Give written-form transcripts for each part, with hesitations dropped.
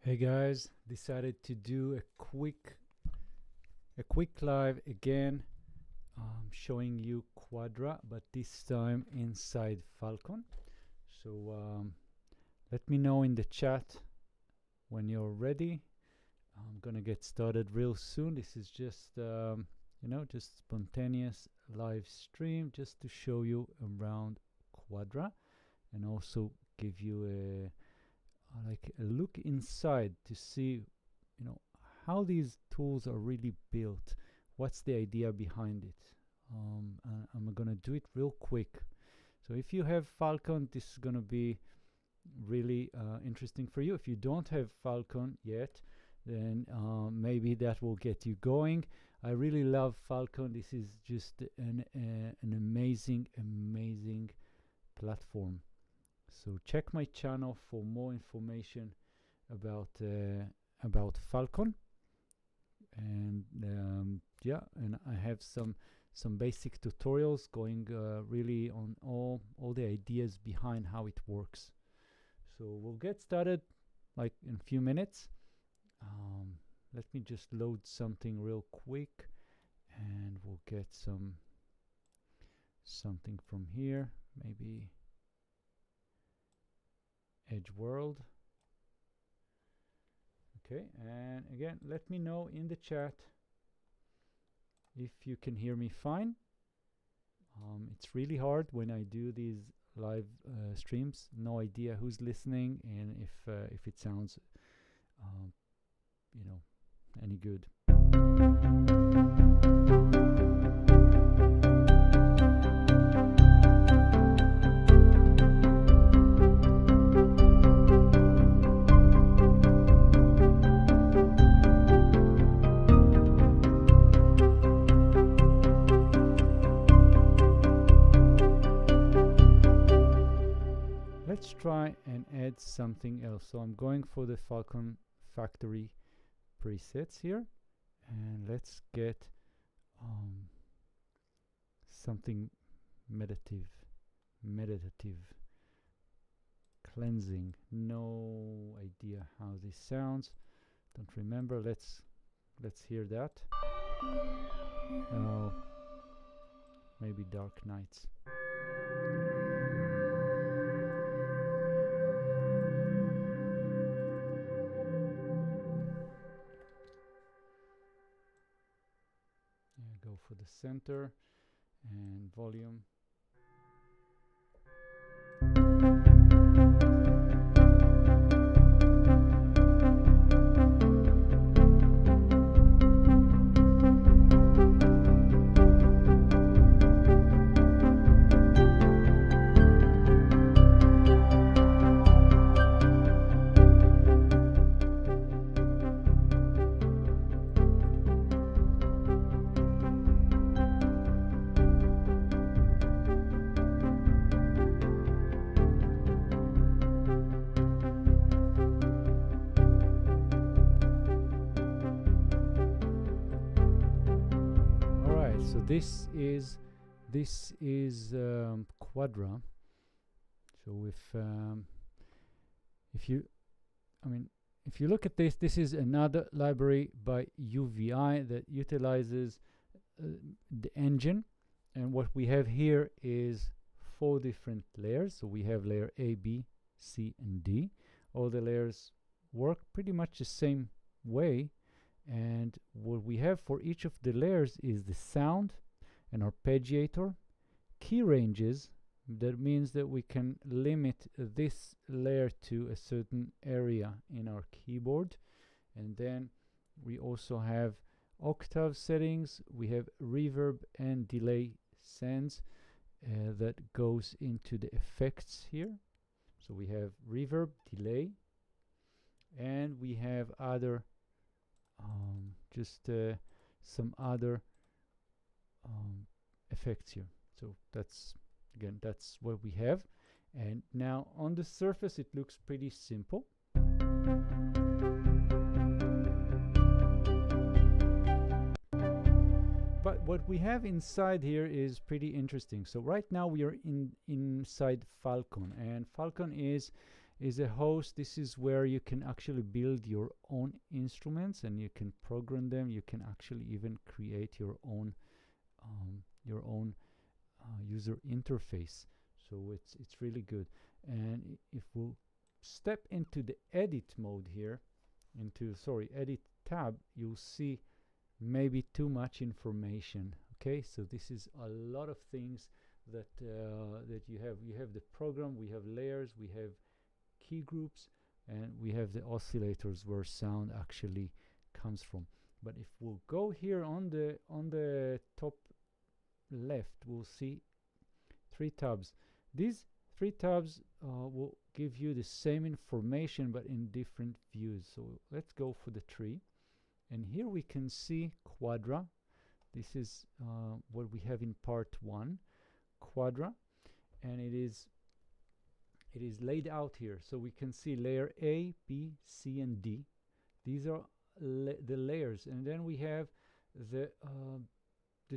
Hey guys, decided to do a quick live again, showing you Quadra, but this time inside Falcon. So let me know in the chat when you're ready. I'm gonna get started real soon. This is just just spontaneous live stream just to show you around Quadra and also give you a look inside to see how these tools are really built, what's the idea behind it. I'm gonna do it real quick. So if you have Falcon, this is gonna be really interesting for you. If you don't have Falcon yet, then maybe that will get you going. I really love Falcon. This is just an amazing platform. So check my channel for more information about Falcon, and and I have some basic tutorials going really on all the ideas behind how it works. So we'll get started like in a few minutes. Let me just load something real quick, and we'll get something from here, maybe Edge World. Okay, and again, let me know in the chat if you can hear me fine. It's really hard when I do these live streams. No idea who's listening and if it sounds any good. Let's try and add something else. So I'm going for the Falcon factory presets here, and let's get something meditative, cleansing. No idea how this sounds, don't remember. Let's hear that. Oh, maybe Dark Nights. Go for the center and volume. So this is Quadra. So if you look at this is another library by UVI that utilizes the engine, and what we have here is 4 different layers. So we have layer A, B, C, and D. All the layers work pretty much the same way. And what we have for each of the layers is the sound, an arpeggiator, key ranges. That means that we can limit this layer to a certain area in our keyboard. And then we also have octave settings. We have reverb and delay sends that goes into the effects here. So we have reverb, delay, and we have other some other effects here. So that's what we have. And now on the surface it looks pretty simple. But what we have inside here is pretty interesting. So right now we are inside Falcon, and Falcon is is a host. This is where you can actually build your own instruments and you can program them. You can actually even create your own user interface. So it's really good. And if we'll step into the edit mode here, edit tab, you'll see maybe too much information. Okay, so this is a lot of things that you have the program, we have layers, we have key groups, and we have the oscillators where sound actually comes from. But if we'll go here on the top left, we'll see 3 tabs. These 3 tabs will give you the same information but in different views. So let's go for the tree, and here we can see Quadra. This is what we have in part 1, Quadra, and it is laid out here. So we can see layer A, B, C, and D. These are the layers, and then we have the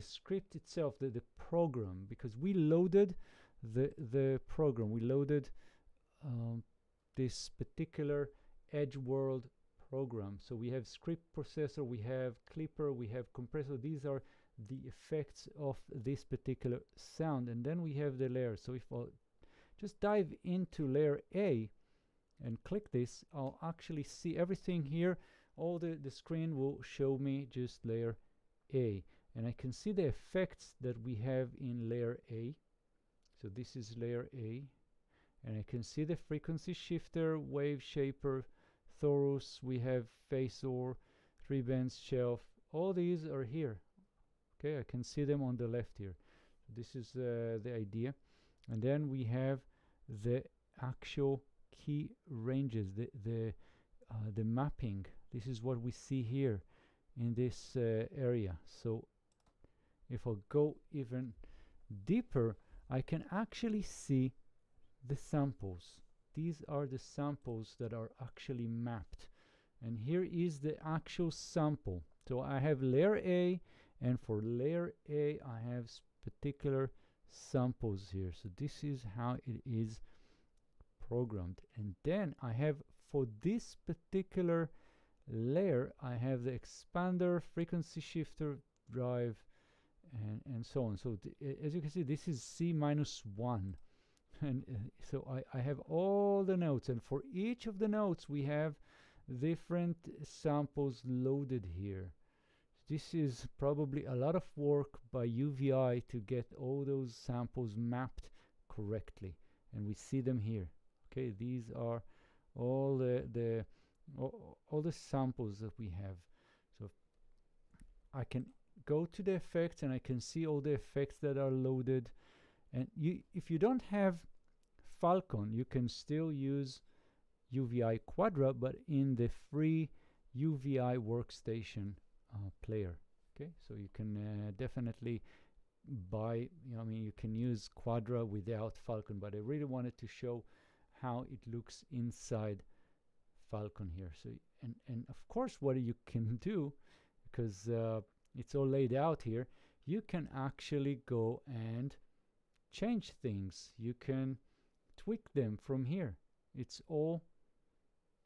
script itself, the program, because we loaded the program. We loaded this particular Edge World program. So we have script processor, we have clipper, we have compressor. These are the effects of this particular sound, and then we have the layers. So if I'll just dive into layer A and click this, I'll actually see everything here. All the screen will show me just layer A, and I can see the effects that we have in layer A. So this is layer A, and I can see the frequency shifter, wave shaper, Thorus, we have phasor, 3 bands shelf. All these are here. Okay, I can see them on the left here. This is the idea. And then we have the actual key ranges, the mapping. This is what we see here in this area. So if I go even deeper, I can actually see the samples. These are the samples that are actually mapped, and here is the actual sample. So I have layer A, and for layer A I have particular samples here. So this is how it is programmed. And then I have, for this particular layer, I have the expander, frequency shifter, drive, and so on. So as you can see, this is C-1, and so I have all the notes, and for each of the notes we have different samples loaded here. This is probably a lot of work by UVI to get all those samples mapped correctly, and we see them here. Okay, these are all the samples that we have. So I can go to the effects and I can see all the effects that are loaded. And if you don't have Falcon, you can still use UVI Quadra, but in the free UVI workstation player. Okay, so you can definitely buy, you can use Quadra without Falcon, but I really wanted to show how it looks inside Falcon here. So and of course, what you can do, because it's all laid out here, you can actually go and change things. You can tweak them from here. It's all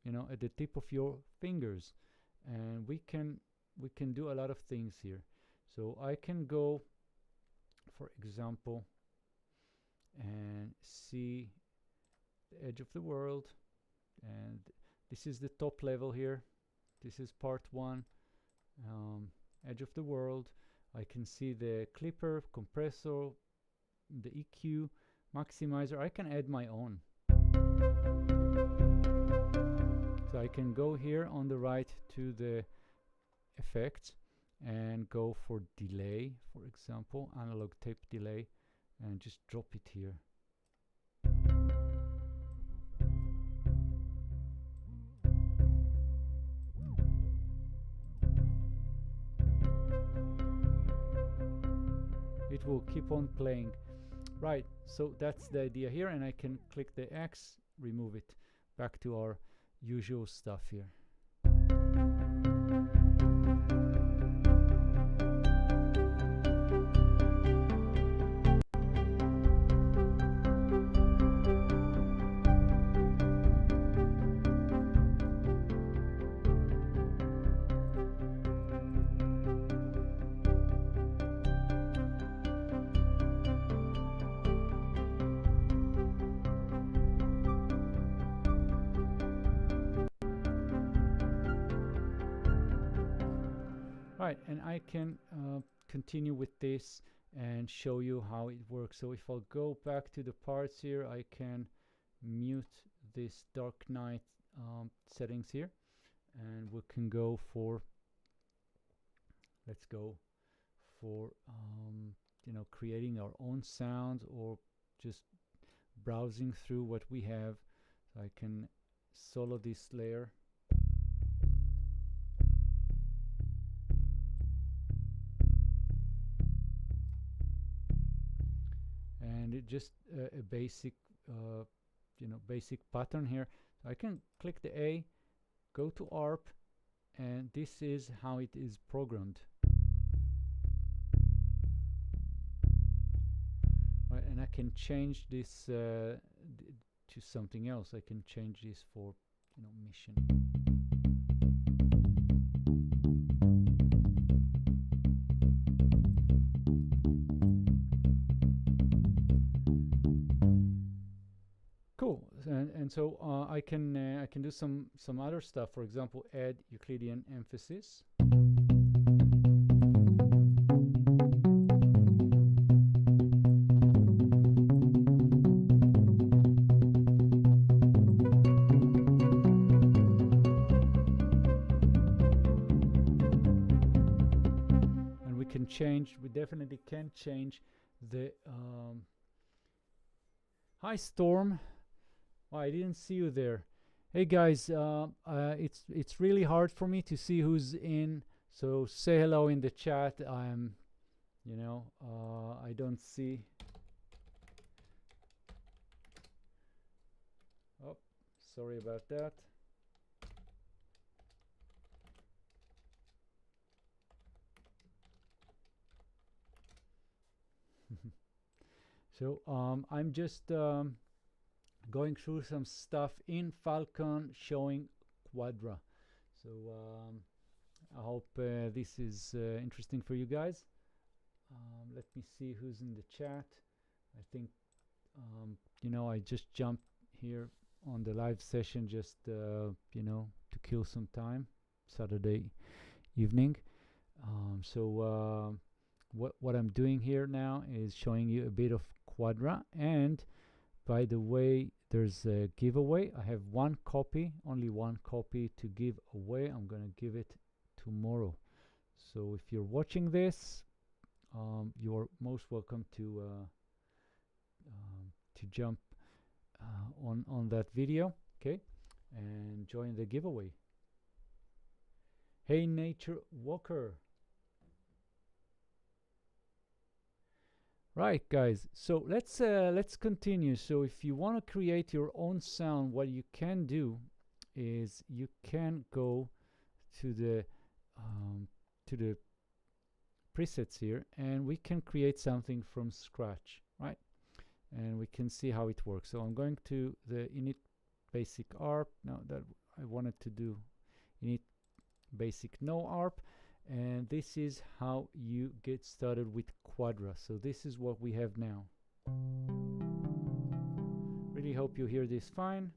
at the tip of your fingers, and we can do a lot of things here. So I can go, for example, and see the edge of the world, and this is the top level here. This is part 1, edge of the world. I can see the clipper, compressor, the EQ, maximizer. I can add my own. So I can go here on the right to the effects and go for delay, for example, analog tape delay, and just drop it here. It will keep on playing. Right, so that's the idea here, and I can click the X, remove it, back to our usual stuff here. Right, and I can continue with this and show you how it works. So if I'll go back to the parts here, I can mute this dark night settings here, and we can go for, let's go for you know, creating our own sounds or just browsing through what we have. So I can solo this layer. And it just a basic you know, basic pattern here. So I can click the A, go to ARP, and this is how it is programmed. Right, and I can change this to something else. I can change this for, you know, mission. Cool, and so I can do some other stuff. For example, add Euclidean emphasis. And we can change. We definitely can change the. Hi, Storm. Oh, I didn't see you there. Hey guys, it's really hard for me to see who's in, so say hello in the chat. I'm, you know, I don't see. Oh, sorry about that. So I'm just going through some stuff in Falcon showing Quadra. So I hope this is interesting for you guys. Let me see who's in the chat. I think you know, I just jumped here on the live session just you know, to kill some time, Saturday evening. So what I'm doing here now is showing you a bit of Quadra. And by the way, there's a giveaway. I have one copy, only one copy to give away. I'm gonna give it tomorrow. So if you're watching this, you're most welcome to jump on that video, okay, and join the giveaway. Hey, Nature Walker. Right, guys, so let's continue. So if you want to create your own sound, what you can do is you can go to the presets here, and we can create something from scratch, right? And we can see how it works. So I'm going to the init basic ARP. Now that I wanted to do init basic no ARP. And this is how you get started with Quadra. So this is what we have now. Really hope you hear this fine.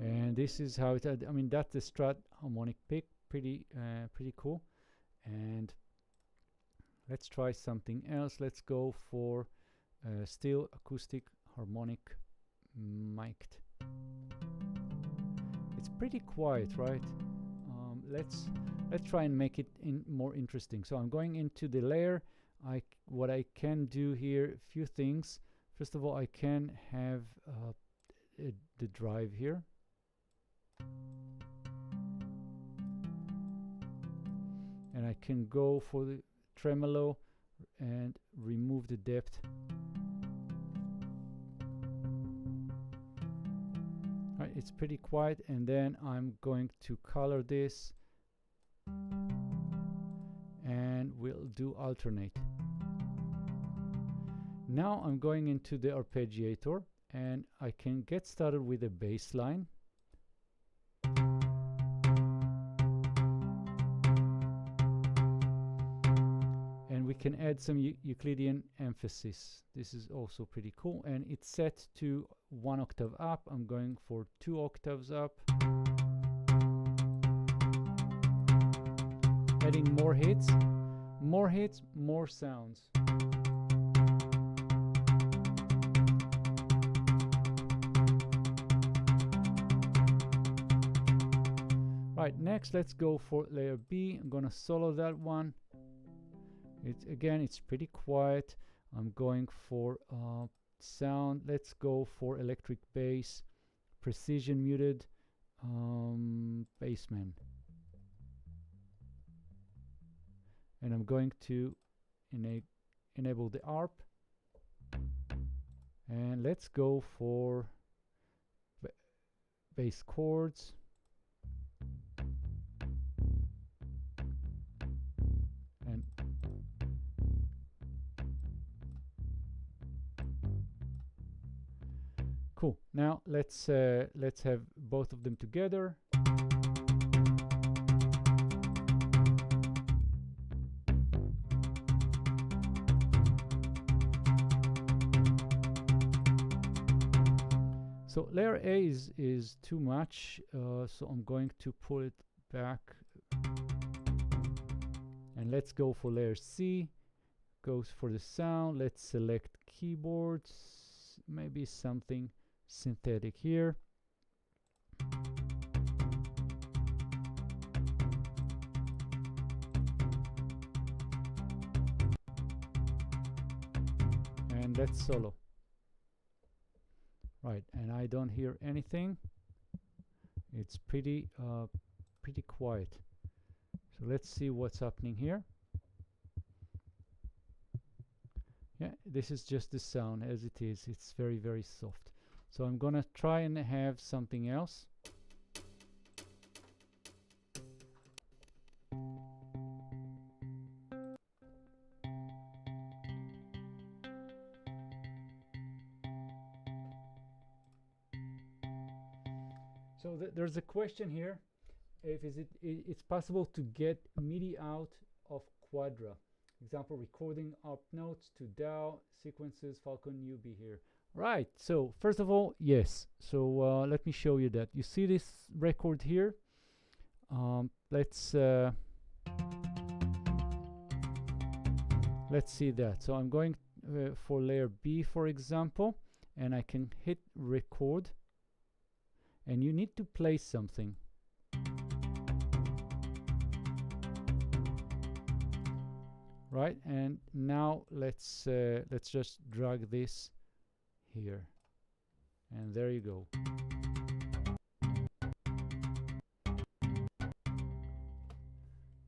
And this is how it, I mean, that's the Strat harmonic pick, pretty cool. And let's try something else. Let's go for still acoustic harmonic mic'd. It's pretty quiet, right? Let's try and make it more interesting. So I'm going into the layer. What I can do here, a few things. First of all, I can have the drive here. And I can go for the tremolo and remove the depth. Right, it's pretty quiet, and then I'm going to color this, and we'll do alternate. Now I'm going into the arpeggiator, and I can get started with a bass line. And we can add some Euclidean emphasis. This is also pretty cool, and it's set to 1 octave up. I'm going for 2 octaves up. adding more hits, more sounds. Right, next let's go for layer B. I'm gonna solo that one. It's pretty quiet. I'm going for sound. Let's go for electric bass, precision muted, bassman. And I'm going to enable the ARP. And let's go for bass chords. And cool. Now let's have both of them together. So layer A is too much, so I'm going to pull it back. And let's go for layer C. Goes for the sound. Let's select keyboards, maybe something synthetic here. And let's solo. Right, and I don't hear anything. It's pretty quiet. So let's see what's happening here. Yeah, this is just the sound as it is. It's very, very soft. So I'm gonna try and have something else. So there's a question here. If it's possible to get MIDI out of Quadra. Example, recording up notes to DAW, sequences, Falcon UV here. Right, so first of all, yes. So let me show you that. You see this record here? Let's see that. So I'm going for layer B, for example, and I can hit record. And you need to play something. Right, and now let's just drag this here, and there you go.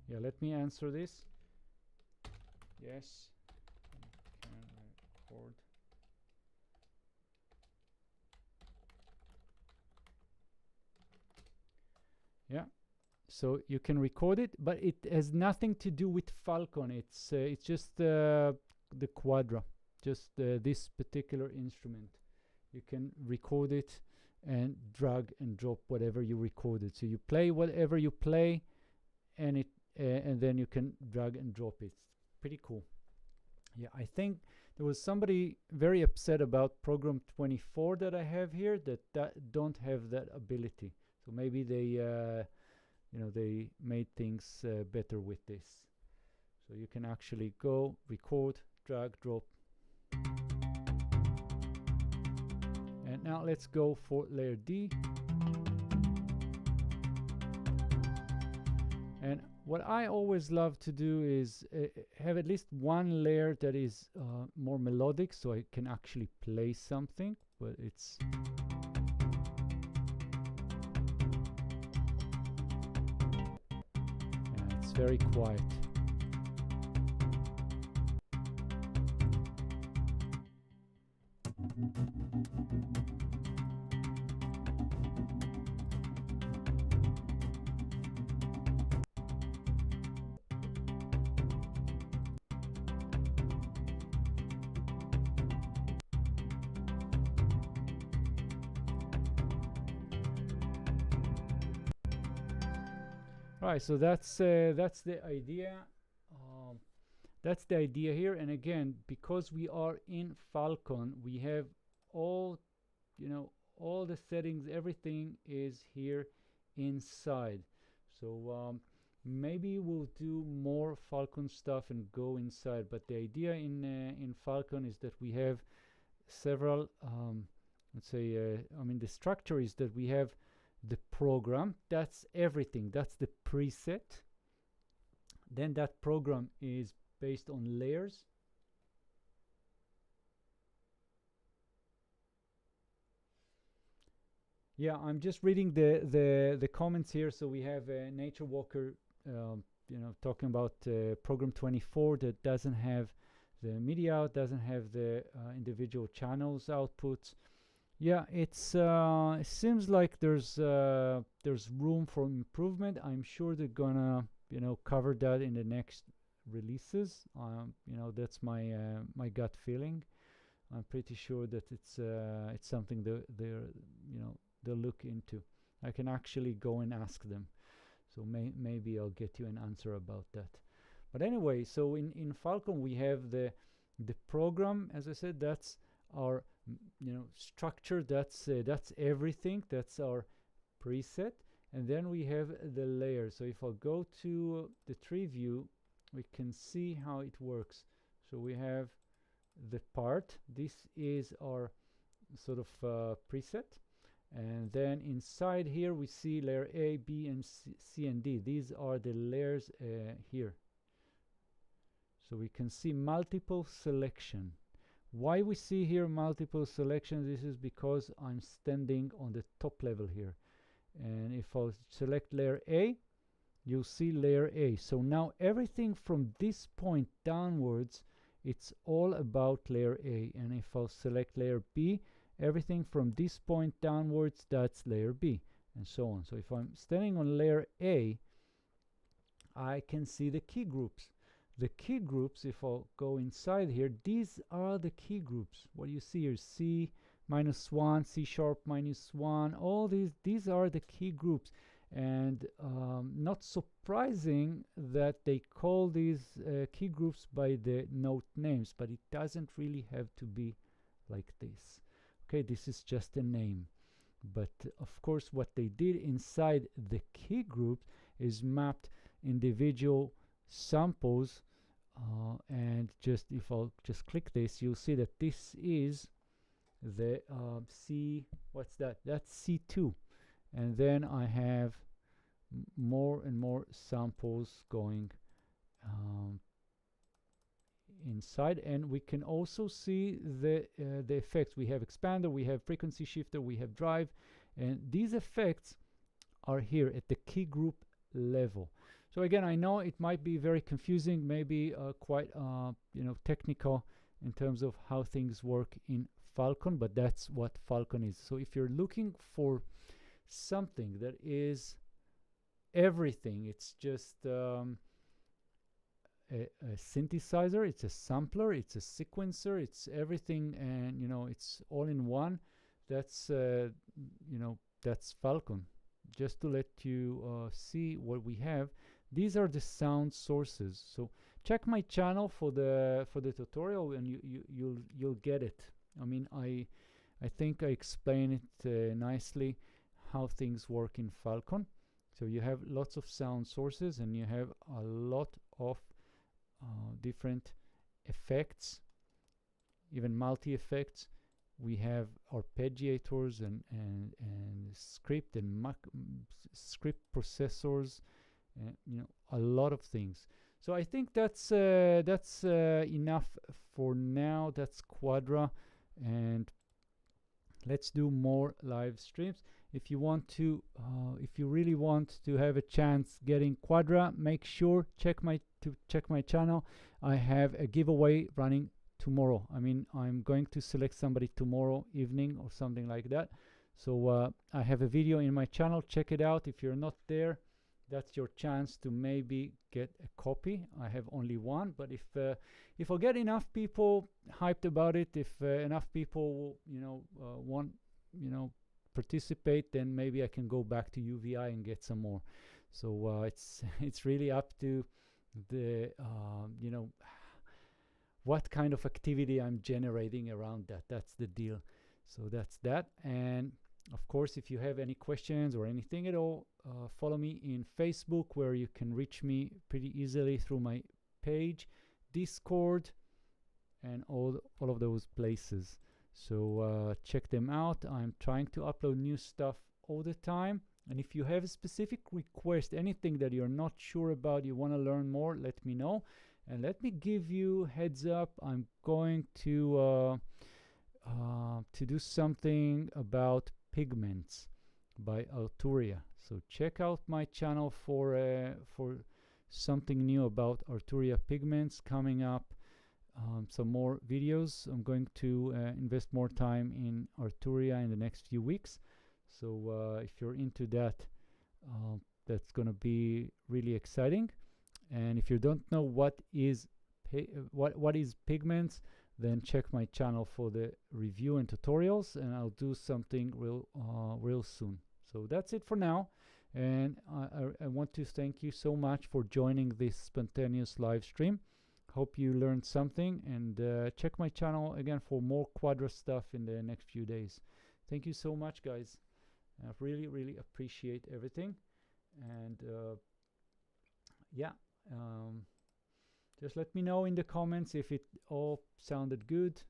Yeah, let me answer this. Yes, can record. Yeah. So you can record it, but it has nothing to do with Falcon. It's just the Quadra, just this particular instrument. You can record it and drag and drop whatever you recorded. So you play whatever you play, and and then you can drag and drop it. It's pretty cool. Yeah, I think there was somebody very upset about program 24 that I have here that don't have that ability. So maybe they they made things better with this. So you can actually go record, drag, drop. And now let's go for layer D. And what I always love to do is have at least one layer that is more melodic, so I can actually play something, but it's very quiet. Right, so that's the idea. That's the idea here. And again, because we are in Falcon, we have all the settings. Everything is here inside. So Maybe we'll do more Falcon stuff and go inside, but the idea in Falcon is that we have several, let's say, I mean, the structure is that we have the program, that's everything, that's the preset. Then that program is based on layers. Yeah, I'm just reading the comments here. So we have Nature Walker, talking about program 24 that doesn't have the MIDI out, doesn't have the individual channels outputs. Yeah, it seems like there's room for improvement. I'm sure they're gonna cover that in the next releases. That's my gut feeling. I'm pretty sure that it's something that they'll look into. I can actually go and ask them, so maybe I'll get you an answer about that. But anyway, so in Falcon we have the program. As I said, that's our structure, that's everything, that's our preset. And then we have the layer. So if I go to the tree view, we can see how it works. So we have the part, this is our sort of preset, and then inside here we see layer A, B, and C and D. These are the layers here. So we can see multiple selection. Why we see here multiple selections? This is because I'm standing on the top level here, and if I select layer A, you'll see layer A. So now everything from this point downwards, it's all about layer A. And if I'll select layer B, everything from this point downwards, that's layer B, and so on. So if I'm standing on layer A, I can see the key groups. The key groups, if I'll go inside here, these are the key groups. What you see here, C -1, C sharp -1, all these are the key groups. And not surprising that they call these key groups by the note names, but it doesn't really have to be like this. Okay, this is just a name. But of course what they did inside the key groups is mapped individual samples, and just if I'll just click this, you'll see that this is the C, what's that? That's C2. And then I have more and more samples going inside, and we can also see the effects. We have expander, we have frequency shifter, we have drive, and these effects are here at the key group level. So again, I know it might be very confusing, maybe quite technical in terms of how things work in Falcon, but that's what Falcon is. So if you're looking for something that is everything, it's just a synthesizer, it's a sampler, it's a sequencer, it's everything, and it's all in one. That's that's Falcon. Just to let you see what we have, these are the sound sources. So check my channel for the tutorial, and you'll get it. I mean, I think I explain it nicely how things work in Falcon. So you have lots of sound sources, and you have a lot of different effects, even multi-effects. We have arpeggiators and script and script processors, a lot of things. So I think that's enough for now. That's Quadra, and let's do more live streams. If you want to, if you really want to have a chance getting Quadra, make sure check my channel. I have a giveaway running tomorrow. I mean, I'm going to select somebody tomorrow evening or something like that. So I have a video in my channel. Check it out. If you're not there, that's your chance to maybe get a copy. I have only one, but if I get enough people hyped about it, if enough people want participate, then maybe I can go back to UVI and get some more. So it's really up to the what kind of activity I'm generating around that. That's the deal. So that's that. And of course, if you have any questions or anything at all, follow me in Facebook, where you can reach me pretty easily through my page, Discord, and all of those places. So check them out. I'm trying to upload new stuff all the time. And if you have a specific request, anything that you're not sure about, you want to learn more, let me know. And let me give you heads up, I'm going to do something about pigments by Arturia. So check out my channel for something new about Arturia pigments coming up. Some more videos. I'm going to invest more time in Arturia in the next few weeks. So if you're into that, that's going to be really exciting. And if you don't know what is pigments, then check my channel for the review and tutorials, and I'll do something real soon. So that's it for now, and I want to thank you so much for joining this spontaneous live stream. Hope you learned something, and check my channel again for more Quadra stuff in the next few days. Thank you so much, guys. I really appreciate everything, and yeah, just let me know in the comments if it all sounded good.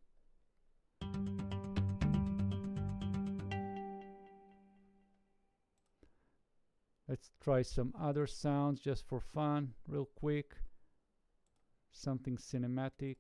Let's try some other sounds just for fun, real quick. Something cinematic.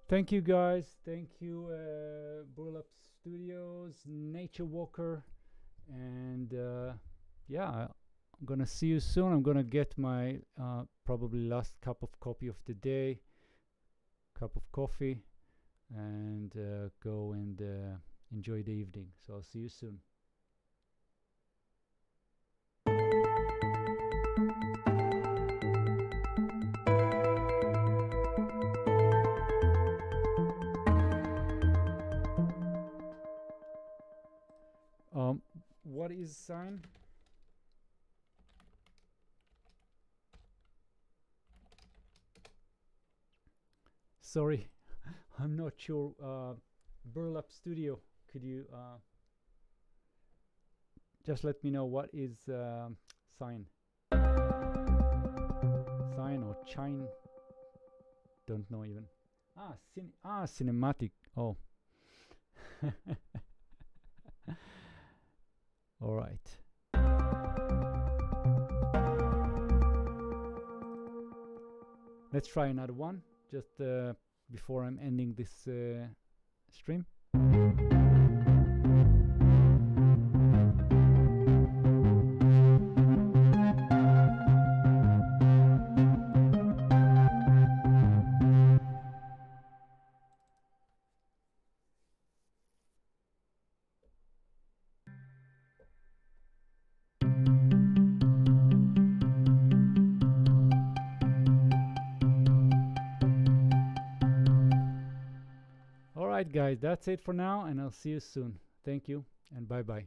Thank you, guys. Thank you, Burlap Studios, Nature Walker, and yeah, I'm gonna see you soon. I'm gonna get my probably last cup of coffee of the day, cup of coffee, and go and enjoy the evening. So I'll see you soon. What is sign? Sorry, I'm not sure. Burlap Studio, could you just let me know what is sign? Sign or chine? Don't know even. Cinematic. Oh. All right. Let's try another one just before I'm ending this stream. Alright guys, that's it for now, and I'll see you soon. Thank you, and bye bye.